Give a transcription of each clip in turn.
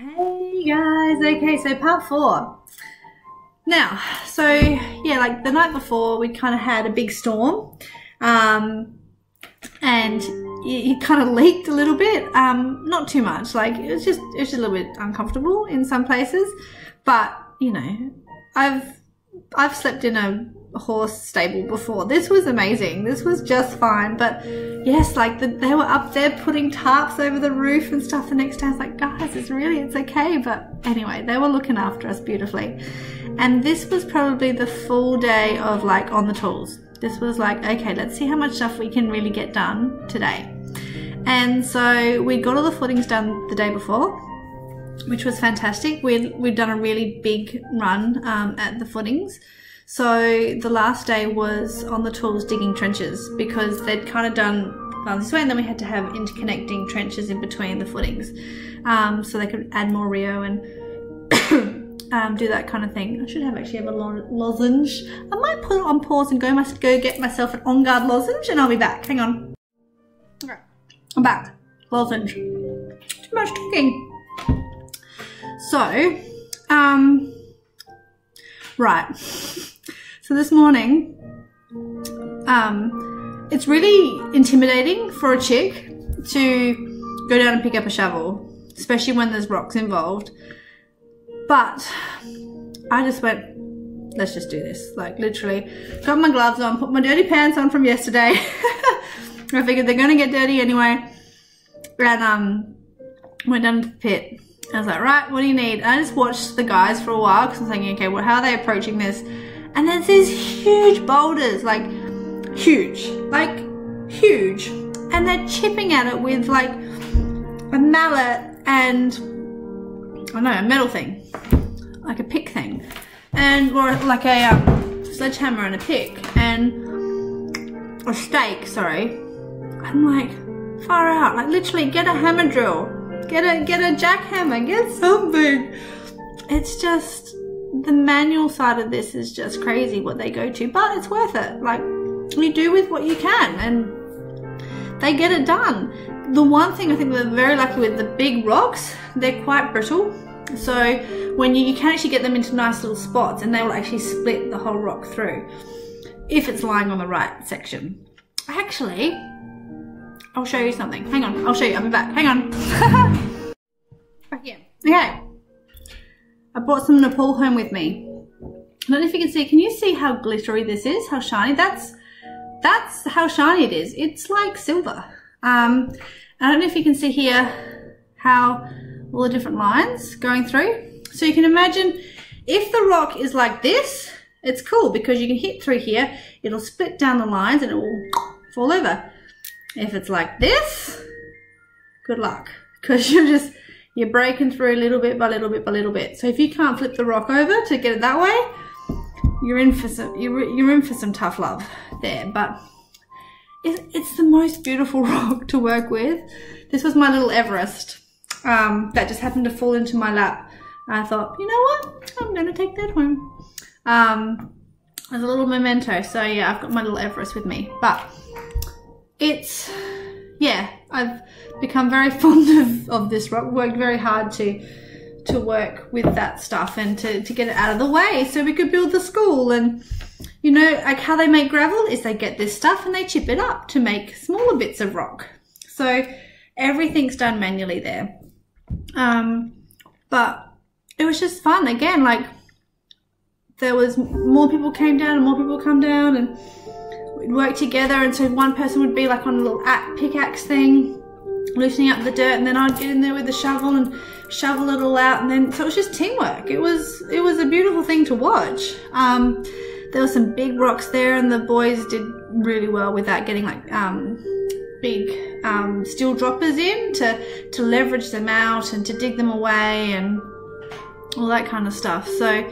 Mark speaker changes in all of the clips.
Speaker 1: Hey guys, okay, so part 4. Now, so yeah, like the night before we kind of had a big storm, and it kind of leaked a little bit, not too much, like it was just a little bit uncomfortable in some places, but you know, I've slept in a horse stable before. This was amazing. This was just fine. But yes, like they were up there putting tarps over the roof and stuff the next day. I was like, guys, it's okay. But anyway, they were looking after us beautifully. And this was probably the full day of like on the tools. This was like, okay, let's see how much stuff we can really get done today. And so we got all the footings done the day before, which was fantastic. We'd done a really big run at the footings. So the last day was on the tools digging trenches because they'd kind of done this way, and then we had to have interconnecting trenches in between the footings, so they could add more Rio and do that kind of thing. I should actually have a lozenge. I might put it on pause and go get myself an On Guard lozenge, and I'll be back. Hang on. Okay, I'm back. Lozenge. Too much talking. So, right. So this morning, it's really intimidating for a chick to go down and pick up a shovel, especially when there's rocks involved. But I just went, let's just do this. Like literally, got my gloves on, put my dirty pants on from yesterday. I figured they're gonna get dirty anyway. And went down to the pit. I was like, right, what do you need? And I just watched the guys for a while because I was thinking, okay, well, how are they approaching this? And there's these huge boulders, like huge, and they're chipping at it with like a mallet and I don't know, a metal thing, like a pick thing, and or like a sledgehammer and a pick and a stake. Sorry, I'm like far out. Like literally, get a hammer drill, get a jackhammer, get something. It's just. The manual side of this is just crazy what they go to, but it's worth it. Like, you do with what you can and they get it done. The one thing I think we're very lucky with, the big rocks, they're quite brittle. So when you can actually get them into nice little spots and they will actually split the whole rock through if it's lying on the right section. Actually, I'll show you something. Hang on, I'll show you, I'll be back. Hang on. Back here. Okay. I brought some Nepal home with me. I don't know if you can see. Can you see how glittery this is? How shiny? That's how shiny it is. It's like silver. I don't know if you can see here how all the different lines going through. So you can imagine if the rock is like this, it's cool because you can hit through here. It'll split down the lines and it will fall over. If it's like this, good luck because you're breaking through little bit by little bit by little bit. So if you can't flip the rock over to get it that way, you're in for some tough love there. But it's the most beautiful rock to work with. This was my little Everest that just happened to fall into my lap. I thought, you know what? I'm gonna take that home as a little memento. So yeah, I've got my little Everest with me. But it's, yeah, I've become very fond of this rock. Worked very hard to work with that stuff and to get it out of the way so we could build the school. And you know, like how they make gravel is they get this stuff and they chip it up to make smaller bits of rock. So everything's done manually there. But it was just fun. Again, like there was more people came down and more people come down and we'd work together, and so one person would be like on a little pickaxe thing, loosening up the dirt, and then I'd get in there with the shovel and shovel it all out, and then so it was just teamwork. It was a beautiful thing to watch. There were some big rocks there, and the boys did really well with that, getting like big steel droppers in to leverage them out and to dig them away and all that kind of stuff. So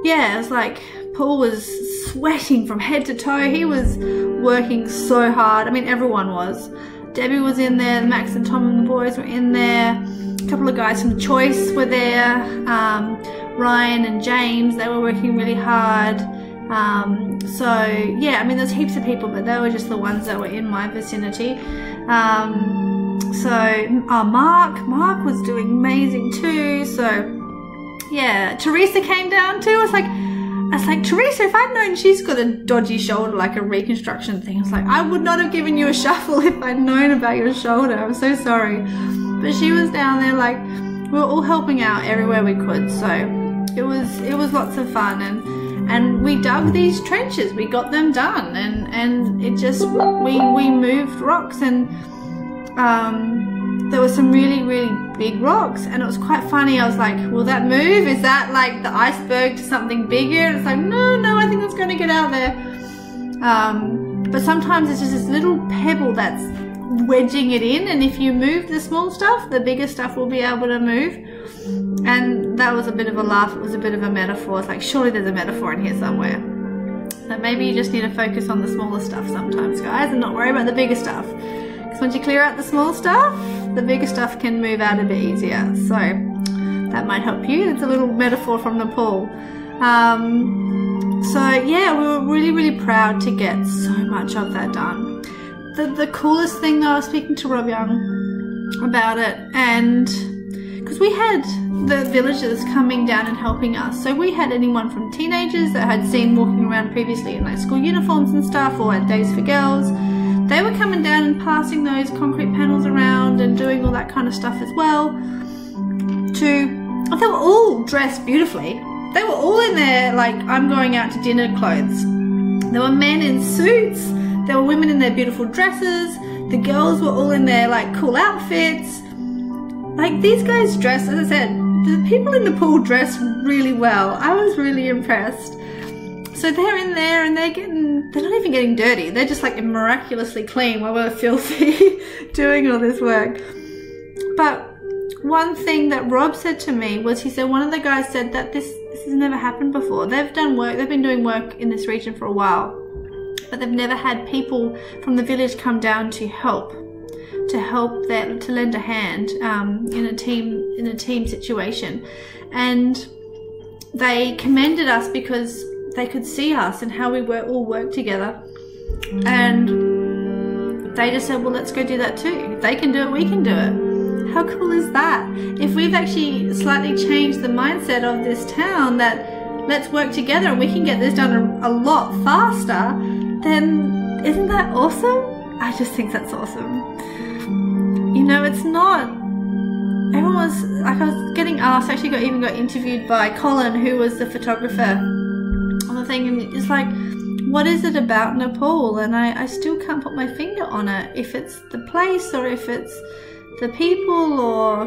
Speaker 1: yeah, it was like Paul was sweating from head to toe. He was working so hard. I mean, everyone was. Debbie was in there, Max and Tom and the boys were in there. A couple of guys from Choice were there. Ryan and James, they were working really hard. So yeah, I mean, there's heaps of people, but they were just the ones that were in my vicinity. Mark was doing amazing too. So yeah, Teresa came down too. I was like, Teresa, if I'd known she's got a dodgy shoulder, like a reconstruction thing, I was like, I would not have given you a shuffle if I'd known about your shoulder. I'm so sorry. But she was down there, like, we were all helping out everywhere we could. So it was lots of fun, and we dug these trenches. We got them done, and it just, we moved rocks, and there were some really, really big rocks, and it was quite funny. I was like, will that move? Is that like the iceberg to something bigger? And it's like, no, I think it's going to get out there. But sometimes it's just this little pebble that's wedging it in, and if you move the small stuff, the bigger stuff will be able to move. And that was a bit of a laugh. It was a bit of a metaphor. It's like, surely there's a metaphor in here somewhere. So maybe you just need to focus on the smaller stuff sometimes, guys, and not worry about the bigger stuff. Because once you clear out the small stuff, the bigger stuff can move out a bit easier. So that might help you. It's a little metaphor from Nepal. So yeah, we were really, really proud to get so much of that done. The coolest thing though, I was speaking to Rob Young about it, and because we had the villagers coming down and helping us. So we had anyone from teenagers that had seen walking around previously in like school uniforms and stuff, or at Days for Girls. They were coming down and passing those concrete panels around and doing all that kind of stuff as well. They were all dressed beautifully. They were all in their, like, I'm going out to dinner clothes. There were men in suits. There were women in their beautiful dresses. The girls were all in their, like, cool outfits. Like, these guys dress, as I said, the people in Nepal dress really well. I was really impressed. So they're in there and they're not even getting dirty. They're just like miraculously clean while we're filthy doing all this work. But one thing that Rob said to me was, he said, one of the guys said that this has never happened before. They've been doing work in this region for a while, but they've never had people from the village come down to help them, to lend a hand in a team situation. And they commended us because they could see us and how we all work together. And they just said, well, let's go do that too. If they can do it, we can do it. How cool is that? If we've actually slightly changed the mindset of this town that let's work together and we can get this done a lot faster, then isn't that awesome? I just think that's awesome. You know, it's not, everyone was, like, I was getting asked, actually even got interviewed by Colin, who was the photographer on the thing, and it's like, what is it about Nepal? And I still can't put my finger on it, if it's the place or if it's the people or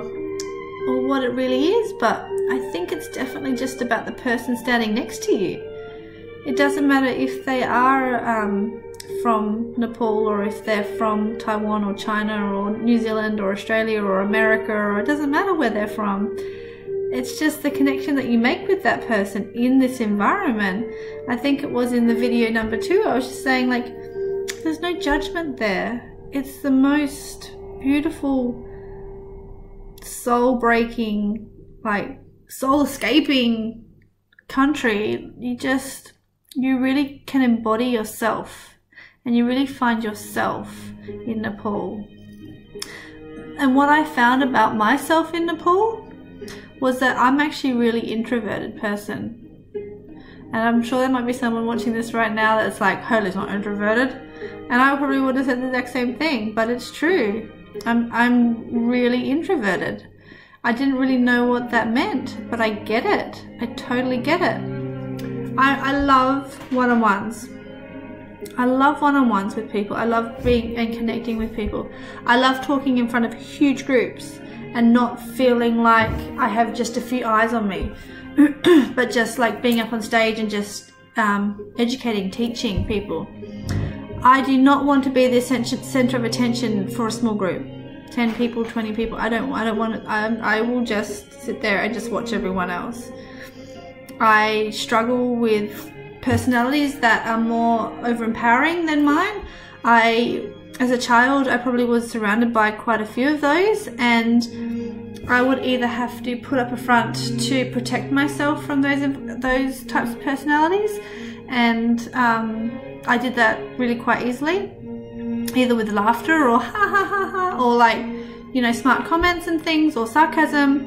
Speaker 1: what it really is. But I think it's definitely just about the person standing next to you. It doesn't matter if they are from Nepal or if they're from Taiwan or China or New Zealand or Australia or America, or it doesn't matter where they're from. It's just the connection that you make with that person in this environment. I think it was in the video number 2, I was just saying, like, there's no judgment there. It's the most beautiful, soul-breaking, like, soul-escaping country. You really can embody yourself, and you really find yourself in Nepal. And what I found about myself in Nepal was that I'm actually a really introverted person. And I'm sure there might be someone watching this right now that's like, Hayley's not introverted. And I probably would have said the exact same thing, but it's true. I'm really introverted. I didn't really know what that meant, but I get it. I totally get it. I love one-on-ones. I love one-on-ones with people. I love being and connecting with people. I love talking in front of huge groups and not feeling like I have just a few eyes on me, but just like being up on stage and just educating, teaching people. I do not want to be the center of attention for a small group, 10 people, 20 people. I don't want it. I will just sit there and just watch everyone else. I struggle with personalities that are more over-empowering than mine. As a child, I probably was surrounded by quite a few of those, and I would either have to put up a front to protect myself from those types of personalities, and I did that really quite easily, either with laughter or ha ha ha ha, or like you know, smart comments and things, or sarcasm,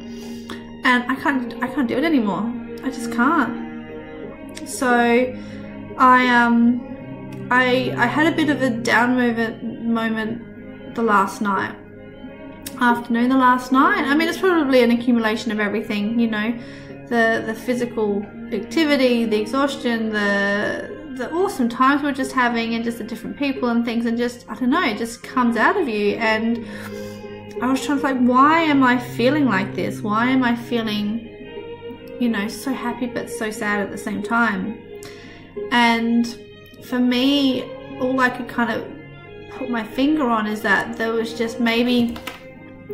Speaker 1: and I can't do it anymore. I just can't. So I had a bit of a down moment the last night. Afternoon the last night. I mean, it's probably an accumulation of everything, you know, the physical activity, the exhaustion, the awesome times we're just having, and just the different people and things, and just, I don't know, it just comes out of you. And I was trying to, like, why am I feeling like this? Why am I feeling, you know, so happy but so sad at the same time? And for me, all I could kind of put my finger on is that there was just maybe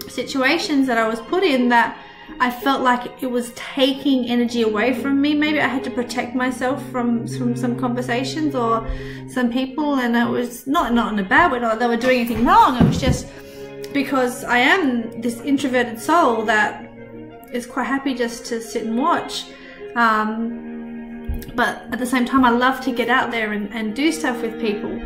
Speaker 1: situations that I was put in that I felt like it was taking energy away from me. Maybe I had to protect myself from some conversations or some people, and it was not in a bad way, not that they were doing anything wrong. It was just because I am this introverted soul that is quite happy just to sit and watch. But at the same time, I love to get out there and do stuff with people.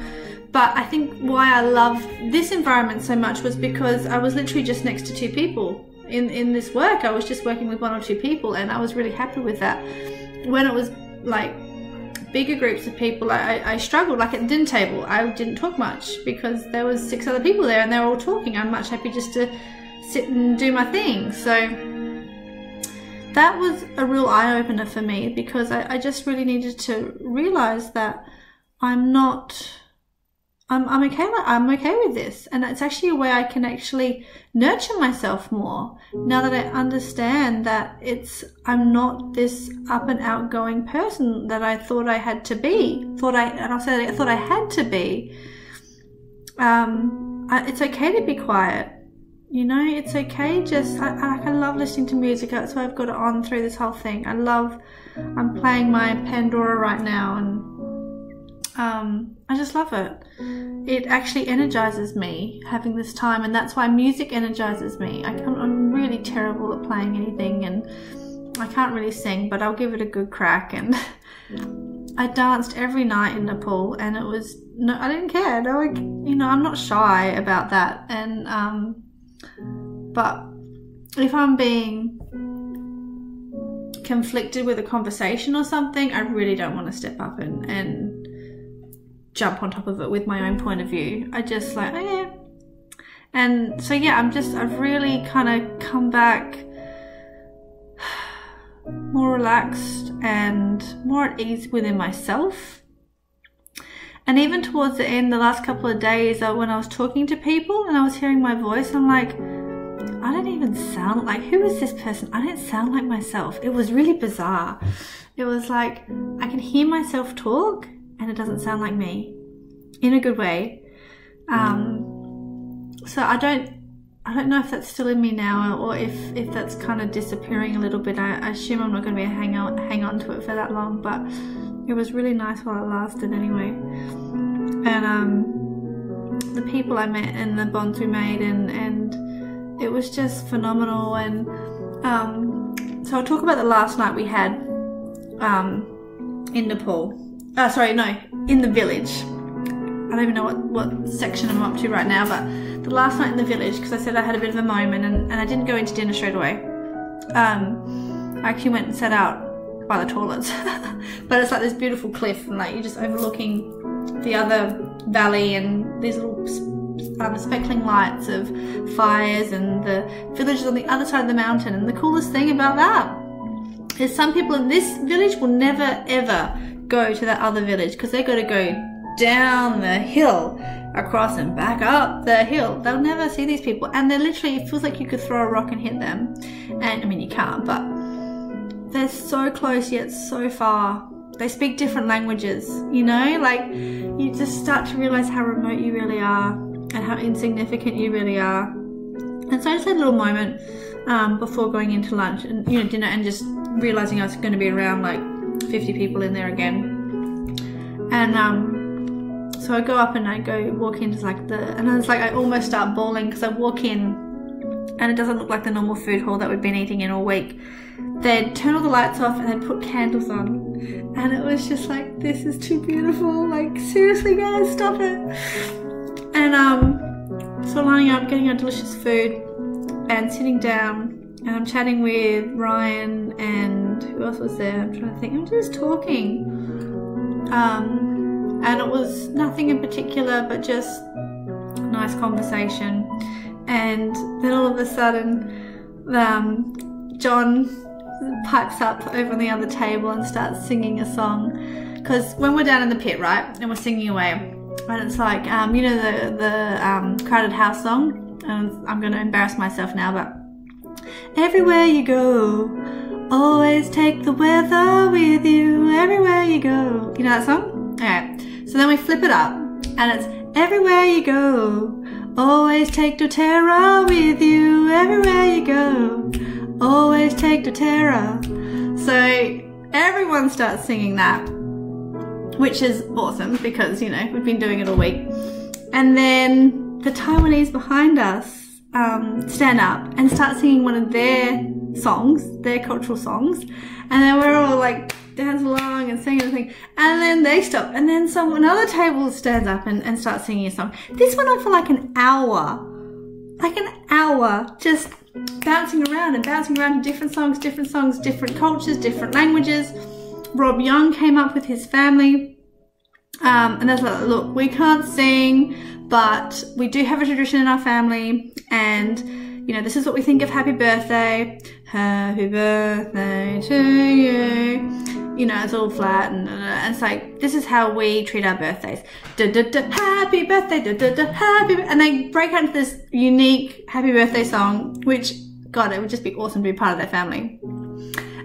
Speaker 1: But I think why I love this environment so much was because I was literally just next to 2 people in this work. I was just working with 1 or 2 people, and I was really happy with that. When it was like bigger groups of people, I struggled. Like at the dinner table, I didn't talk much because there was 6 other people there and they were all talking. I'm much happy just to sit and do my thing. So that was a real eye-opener for me, because I just really needed to realize that I'm okay with this, and it's actually a way I can actually nurture myself more now that I understand that I'm not this up and outgoing person that I thought I had to be. I thought I had to be. It's okay to be quiet. You know, it's okay. I love listening to music. That's why I've got it on through this whole thing. I'm playing my Pandora right now, and I just love it. It actually energizes me having this time, and that's why music energizes me. I'm really terrible at playing anything, and I can't really sing, but I'll give it a good crack. And I danced every night in Nepal, and I didn't care. You know, I'm not shy about that. And but if I'm being conflicted with a conversation or something, I really don't want to step up and jump on top of it with my own point of view. I just like, oh yeah. And so yeah, I've really kind of come back more relaxed and more at ease within myself. And even towards the end, the last couple of days, when I was talking to people and I was hearing my voice, I'm like, I don't even sound like, who is this person? I don't sound like myself. It was really bizarre. It was like, I can hear myself talk and it doesn't sound like me, in a good way. So I don't know if that's still in me now, or if that's kind of disappearing a little bit. I assume I'm not going to be hang on to it for that long, but it was really nice while it lasted anyway. And the people I met and the bonds we made, and it was just phenomenal. And so I'll talk about the last night we had in Nepal. In the village. I don't even know what section I'm up to right now, but the last night in the village, because I said I had a bit of a moment, and I didn't go into dinner straight away. I actually went and sat out by the toilets. But it's like this beautiful cliff, and like you're just overlooking the other valley, and these little speckling lights of fires, and the village is on the other side of the mountain. And the coolest thing about that is some people in this village will never ever go to that other village, because they've got to go down the hill, across and back up the hill. They'll never see these people, and they're literally, it feels like you could throw a rock and hit them. And I mean, you can't, but they're so close yet so far. They speak different languages, you know, like you just start to realize how remote you really are and how insignificant you really are. And so I just had a little moment before going into lunch and, you know, dinner, and just realizing I was going to be around like 50 people in there again. And so I go up and I go walk into like and it's like I almost start bawling, because I walk in and it doesn't look like the normal food hall that we've been eating in all week. They'd turn all the lights off and they'd put candles on, and it was just like, this is too beautiful, like seriously guys, stop it. And so lining up, getting our delicious food, and sitting down, and I'm chatting with Ryan, and who else was there? I'm trying to think. I'm just talking. And it was nothing in particular, but just nice conversation. And then all of a sudden, John pipes up over on the other table and starts singing a song. Because when we're down in the pit, right, and we're singing away, and it's like, you know, the Crowded House song? I'm going to embarrass myself now, but everywhere you go, always take the weather with you, everywhere you go. You know that song? Alright, so then we flip it up, and it's everywhere you go, always take doTERRA with you, everywhere you go, always take doTERRA. So everyone starts singing that, which is awesome because, you know, we've been doing it all week. And then the Taiwanese behind us stand up and start singing one of their songs, their cultural songs, and then we're all like dance along and singing the thing, and then they stop, and then another table stands up and starts singing a song. This went on for like an hour, just bouncing around to different songs, different cultures, different languages. Rob Young came up with his family, and I was like, look, we can't sing, but we do have a tradition in our family, and you know, this is what we think of happy birthday. Happy birthday to you. You know, it's all flat, and it's like, this is how we treat our birthdays. Happy birthday, happy, and they break out into this unique happy birthday song, which, God, it would just be awesome to be part of their family.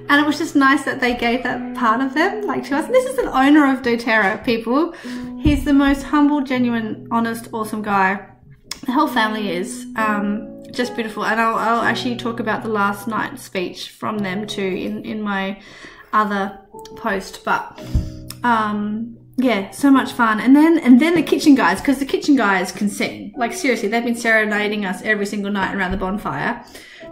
Speaker 1: And it was just nice that they gave that part of them, like, to us. And this is an owner of doTERRA, people. He's the most humble, genuine, honest, awesome guy. The whole family is just beautiful. And I'll actually talk about the last night speech from them too in my other post. But yeah, so much fun. And then the kitchen guys, because the kitchen guys can sing. Like, seriously, they've been serenading us every single night around the bonfire.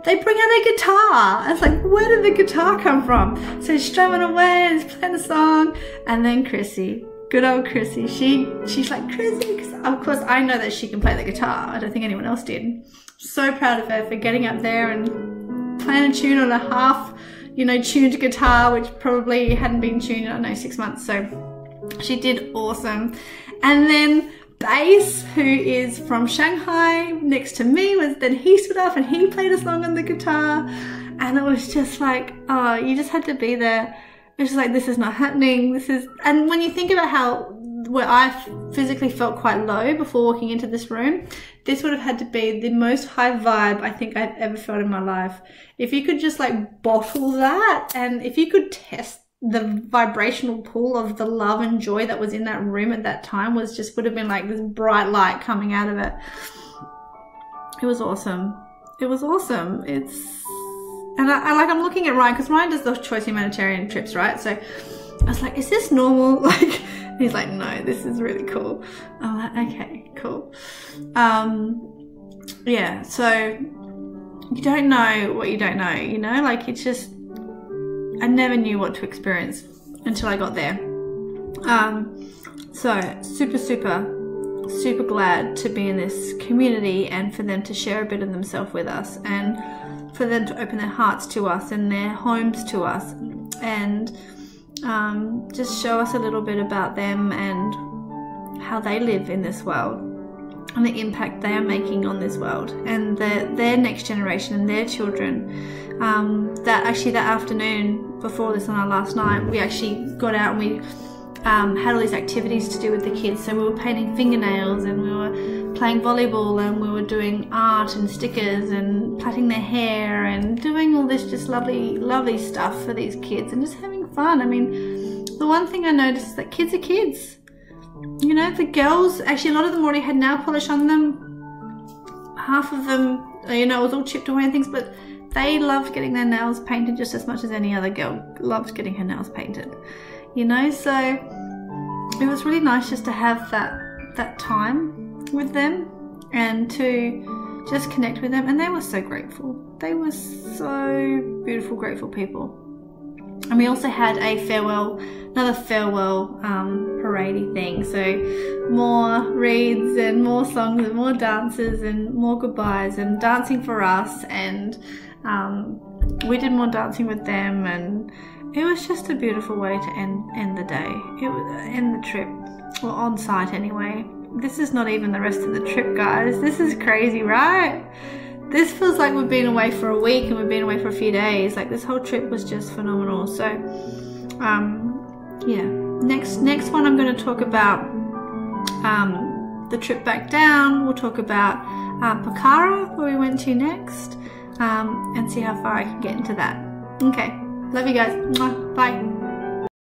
Speaker 1: They bring out their guitar. It's like, where did the guitar come from? So he's strumming away and he's playing the song. And then Chrissy, good old Chrissy, she's like, Chrissy, because of course I know that she can play the guitar. I don't think anyone else did. So proud of her for getting up there and playing a tune on a half, you know, tuned guitar, which probably hadn't been tuned in, I don't know, 6 months. So she did awesome. And then Bass, who is from Shanghai, next to me, he stood up and he played a song on the guitar, and it was just like, oh, you just had to be there. It's just like, this is not happening. And when you think about where I physically felt quite low before walking into this room, this would have had to be the most high vibe I think I've ever felt in my life. If you could just like bottle that, and if you could test the vibrational pull of the love and joy that was in that room at that time, would have been like this bright light coming out of it. It was awesome. It was awesome. And I'm looking at Ryan, because Ryan does the Choice Humanitarian trips, right? So I was like, is this normal? Like, he's like, no, this is really cool. I'm like, okay, cool. Yeah, so you don't know what you don't know, you know? Like, it's just, I never knew what to experience until I got there. So super glad to be in this community, and for them to share a bit of themselves with us, and for them to open their hearts to us and their homes to us, and just show us a little bit about them and how they live in this world, and the impact they are making on this world, and their next generation and their children. That afternoon before this, on our last night, we actually got out and we had all these activities to do with the kids. So we were painting fingernails, and we were playing volleyball, and we were doing art and stickers and plaiting their hair and doing all this just lovely stuff for these kids, and just having fun. I mean, the one thing I noticed is that kids are kids. You know, the girls, actually a lot of them already had nail polish on them. Half of them, you know, it was all chipped away and things, but they loved getting their nails painted just as much as any other girl loved getting her nails painted. You know, so it was really nice just to have that time with them, and to just connect with them. And they were so grateful. They were so beautiful, grateful people. And we also had a another farewell paradey thing. So more reads and more songs and more dances and more goodbyes and dancing for us, and we did more dancing with them, and it was just a beautiful way to end the day. It was end the trip, or on site anyway. This is not even the rest of the trip, guys. This is crazy, right? This feels like we've been away for a week and we've been away for a few days. Like, this whole trip was just phenomenal. So, yeah. Next one I'm going to talk about the trip back down. We'll talk about Pokhara, where we went to next, and see how far I can get into that. Okay. Love you guys. Bye.